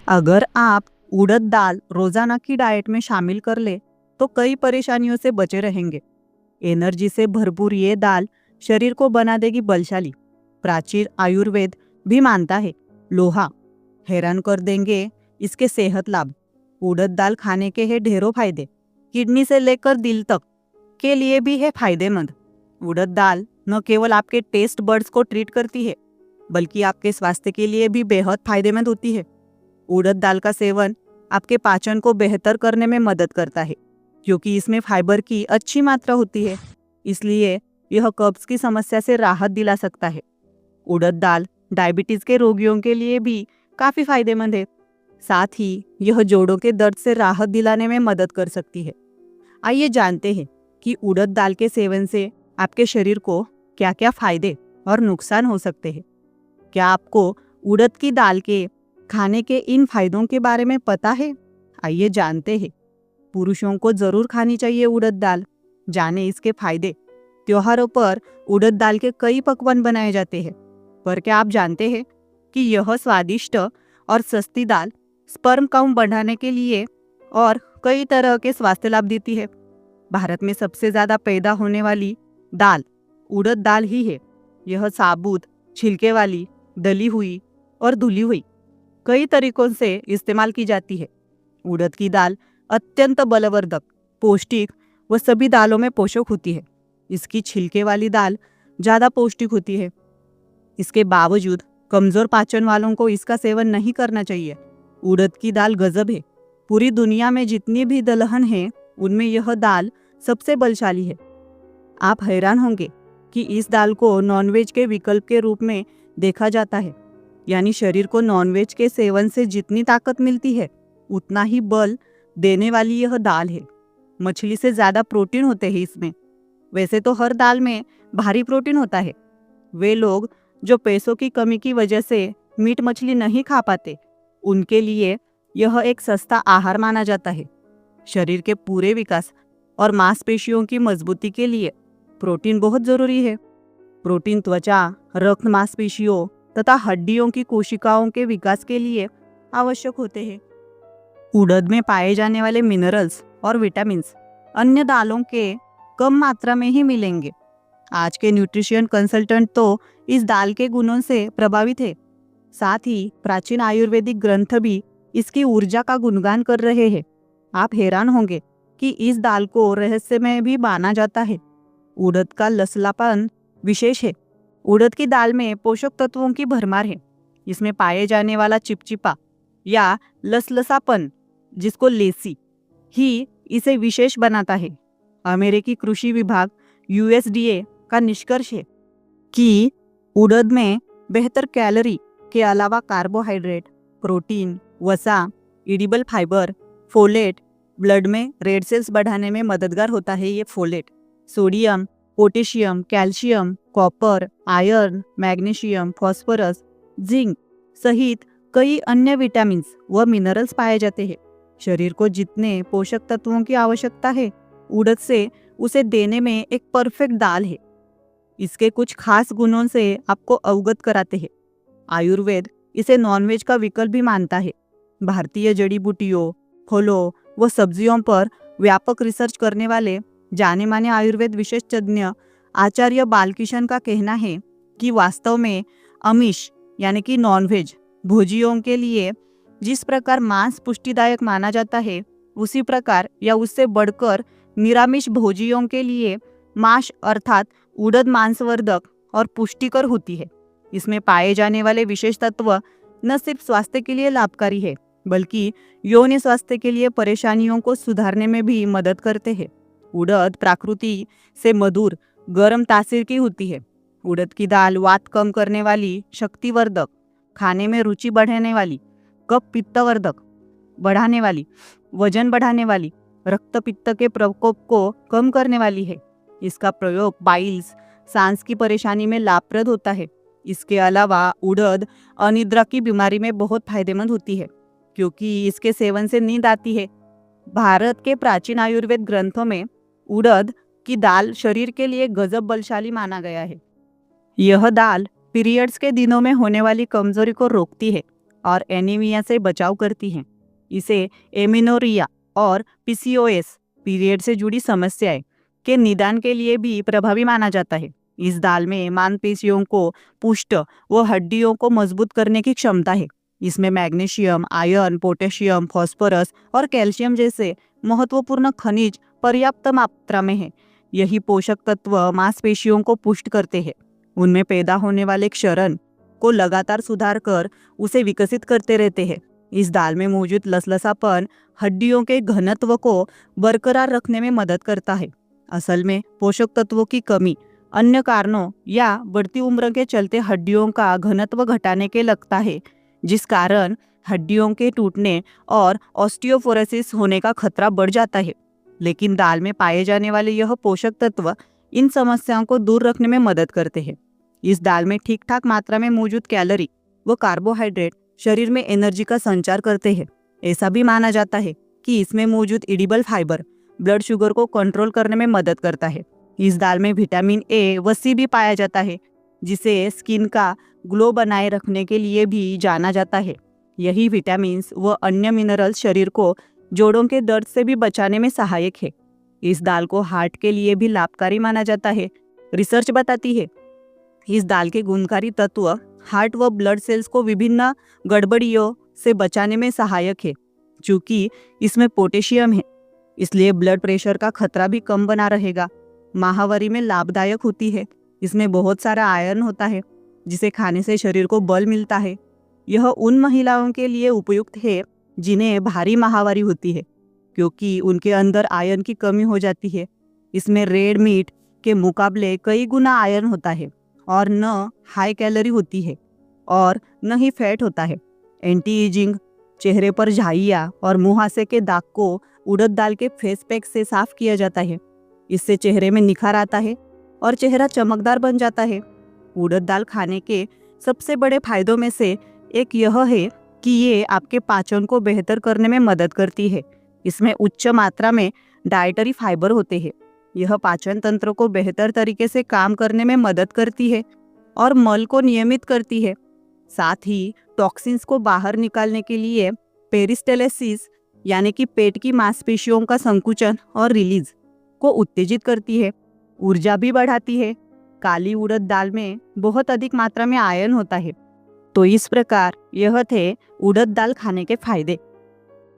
अगर आप उड़द दाल रोजाना की डाइट में शामिल कर ले तो कई परेशानियों से बचे रहेंगे। एनर्जी से भरपूर ये दाल शरीर को बना देगी बलशाली। प्राचीन आयुर्वेद भी मानता है लोहा हैरान कर देंगे इसके सेहत लाभ। उड़द दाल खाने के हैं ढेरों फायदे, किडनी से लेकर दिल तक के लिए भी है फायदेमंद। उड़द दाल न केवल आपके टेस्ट बर्ड्स को ट्रीट करती है बल्कि आपके स्वास्थ्य के लिए भी बेहद फायदेमंद होती है। उड़द दाल का सेवन आपके पाचन को बेहतर करने में मदद करता है क्योंकि इसमें फाइबर की अच्छी मात्रा होती है, इसलिए यह कब्ज की समस्या से राहत दिला सकता है। उड़द दाल डायबिटीज के रोगियों के लिए भी काफी फायदेमंद है। साथ ही यह जोड़ों के दर्द से राहत दिलाने में मदद कर सकती है। आइए जानते हैं कि उड़द दाल के सेवन से आपके शरीर को क्या क्या फायदे और नुकसान हो सकते हैं। क्या आपको उड़द की दाल के खाने के इन फायदों के बारे में पता है? आइए जानते हैं। पुरुषों को जरूर खानी चाहिए उड़द दाल। जाने इसके फायदे। त्योहारों पर उड़द दाल के कई पकवान बनाए जाते हैं, पर क्या आप जानते हैं कि यह स्वादिष्ट और सस्ती दाल स्पर्म काउंट बढ़ाने के लिए और कई तरह के स्वास्थ्य लाभ देती है। भारत में सबसे ज्यादा पैदा होने वाली दाल उड़द दाल ही है। यह साबुत, छिलके वाली, दली हुई और धुली हुई कई तरीकों से इस्तेमाल की जाती है। उड़द की दाल अत्यंत बलवर्धक, पौष्टिक व सभी दालों में पोषक होती है। इसकी छिलके वाली दाल ज़्यादा पौष्टिक होती है। इसके बावजूद कमज़ोर पाचन वालों को इसका सेवन नहीं करना चाहिए। उड़द की दाल गजब है। पूरी दुनिया में जितनी भी दलहन है उनमें यह दाल सबसे बलशाली है। आप हैरान होंगे कि इस दाल को नॉनवेज के विकल्प के रूप में देखा जाता है। यानी शरीर को नॉनवेज के सेवन से जितनी ताकत मिलती है उतना ही बल देने वाली यह दाल है। मछली से ज़्यादा प्रोटीन होते हैं इसमें। वैसे तो हर दाल में भारी प्रोटीन होता है। वे लोग जो पैसों की कमी की वजह से मीट मछली नहीं खा पाते उनके लिए यह एक सस्ता आहार माना जाता है। शरीर के पूरे विकास और मांसपेशियों की मजबूती के लिए प्रोटीन बहुत जरूरी है। प्रोटीन त्वचा, रक्त मांसपेशियों तथा हड्डियों की कोशिकाओं के विकास के लिए आवश्यक होते हैं। उड़द में पाए जाने वाले मिनरल्स और विटामिन्स अन्य दालों के कम मात्रा में ही मिलेंगे। आज के न्यूट्रिशन कंसल्टेंट तो इस दाल के गुणों से प्रभावित है। साथ ही प्राचीन आयुर्वेदिक ग्रंथ भी इसकी ऊर्जा का गुणगान कर रहे हैं। आप हैरान होंगे कि इस दाल को रहस्यमय भी माना जाता है। उड़द का लसलापन विशेष है। उड़द की दाल में पोषक तत्वों की भरमार है। इसमें पाए जाने वाला चिपचिपा या लसलसापन, जिसको लेसी, ही इसे विशेष बनाता है। अमेरिकी कृषि विभाग USDA का निष्कर्ष है कि उड़द में बेहतर कैलोरी के अलावा कार्बोहाइड्रेट, प्रोटीन, वसा, एडिबल फाइबर, फोलेट, ब्लड में रेड सेल्स बढ़ाने में मददगार होता है। ये folate, sodium, potassium, calcium, copper, iron, magnesium, phosphorus, zinc सहित कई अन्य विटामिन्स व मिनरल्स पाए जाते हैं। शरीर को जितने पोषक तत्वों की आवश्यकता है उड़द से उसे देने में एक परफेक्ट दाल है। इसके कुछ खास गुणों से आपको अवगत कराते हैं। आयुर्वेद इसे नॉनवेज का विकल्प भी मानता है। भारतीय जड़ी बूटियों, फलों व सब्जियों पर व्यापक रिसर्च करने वाले जाने माने आयुर्वेद विशेषज्ञ आचार्य बालकिशन का कहना है कि वास्तव में आमिष यानी कि नॉनवेज भोजियों के लिए जिस प्रकार मांस पुष्टिदायक माना जाता है उसी प्रकार या उससे बढ़कर निरामिष भोजियों के लिए मांस अर्थात उड़द मांसवर्धक और पुष्टिकर होती है। इसमें पाए जाने वाले विशेष तत्व न सिर्फ स्वास्थ्य के लिए लाभकारी है बल्कि यौन स्वास्थ्य के लिए परेशानियों को सुधारने में भी मदद करते हैं। उड़द प्रकृति से मधुर, गर्म तासीर की होती है। उड़द की दाल वात कम करने वाली, शक्तिवर्धक, खाने में रुचि बढ़ाने वाली, कफ पित्तवर्धक बढ़ाने वाली, वजन बढ़ाने वाली, रक्त पित्त के प्रकोप को कम करने वाली है। इसका प्रयोग बाइल्स, सांस की परेशानी में लाभप्रद होता है। इसके अलावा उड़द अनिद्रा की बीमारी में बहुत फायदेमंद होती है क्योंकि इसके सेवन से नींद आती है। भारत के प्राचीन आयुर्वेद ग्रंथों में उड़द की दाल शरीर के लिए गजब बलशाली माना गया है। यह दाल पीरियड्स के दिनों में होने वाली कमजोरी को रोकती है, और एनीमिया से बचाव करती हैं। इसे एमिनोरिया और पीसीओएस पीरियड से जुड़ी समस्याएं के निदान के लिए भी प्रभावी माना जाता है। इस दाल में मांसपेशियों को पुष्ट व हड्डियों को मजबूत करने की क्षमता है। इसमें मैग्नीशियम, आयरन, पोटेशियम, फास्फोरस और कैल्शियम जैसे महत्वपूर्ण खनिज पर्याप्त मात्रा में है। यही पोषक तत्व मांसपेशियों को पुष्ट करते हैं। उनमें पैदा होने वाले क्षरण को लगातार सुधार कर उसे विकसित करते रहते हैं। इस दाल में मौजूद लसलसापन हड्डियों के घनत्व को बरकरार रखने में मदद करता है। असल में पोषक तत्वों की कमी अन्य कारणों या बढ़ती उम्र के चलते हड्डियों का घनत्व घटाने के लगता है, जिस कारण हड्डियों के टूटने और ऑस्टियोपोरोसिस होने का खतरा बढ़ जाता है। लेकिन दाल में पाए जाने वाले यह पोषक तत्व इन समस्याओं को दूर रखने में मदद करते हैं। इस दाल में ठीक ठाक मात्रा में मौजूद कैलोरी व कार्बोहाइड्रेट शरीर में एनर्जी का संचार करते हैं। ऐसा भी माना जाता है कि इसमें मौजूद एडिबल फाइबर ब्लड शुगर को कंट्रोल करने में मदद करता है। इस दाल में विटामिन ए व सी भी पाया जाता है, जिसे स्किन का ग्लो बनाए रखने के लिए भी जाना जाता है। यही विटामिन्स व अन्य मिनरल्स शरीर को जोड़ों के दर्द से भी बचाने में सहायक है। इस दाल को हार्ट के लिए भी लाभकारी माना जाता है। रिसर्च बताती है इस दाल के गुणकारी तत्व हार्ट व ब्लड सेल्स को विभिन्न गड़बड़ियों से बचाने में सहायक है। चूंकि इसमें पोटेशियम है, इसलिए ब्लड प्रेशर का खतरा भी कम बना रहेगा। माहवारी में लाभदायक होती है। इसमें बहुत सारा आयरन होता है, जिसे खाने से शरीर को बल मिलता है। यह उन महिलाओं के लिए उपयुक्त है जिन्हें भारी माहवारी होती है, क्योंकि उनके अंदर आयरन की कमी हो जाती है। इसमें रेड मीट के मुकाबले कई गुना आयरन होता है और न हाई कैलोरी होती है और न ही फैट होता है। एंटी एजिंग, चेहरे पर झाइयाँ और मुहासे के दाग को उड़द दाल के फेस पैक से साफ किया जाता है। इससे चेहरे में निखार आता है और चेहरा चमकदार बन जाता है। उड़द दाल खाने के सबसे बड़े फायदों में से एक यह है कि ये आपके पाचन को बेहतर करने में मदद करती है। इसमें उच्च मात्रा में डाइटरी फाइबर होते हैं। यह पाचन तंत्र को बेहतर तरीके से काम करने में मदद करती है और मल को नियमित करती है। साथ ही टॉक्सिन्स को बाहर निकालने के लिए पेरिस्टाल्सिस यानी कि पेट की मांसपेशियों का संकुचन और रिलीज को उत्तेजित करती है। ऊर्जा भी बढ़ाती है। काली उड़द दाल में बहुत अधिक मात्रा में आयरन होता है। तो इस प्रकार यह थे उड़द दाल खाने के फायदे।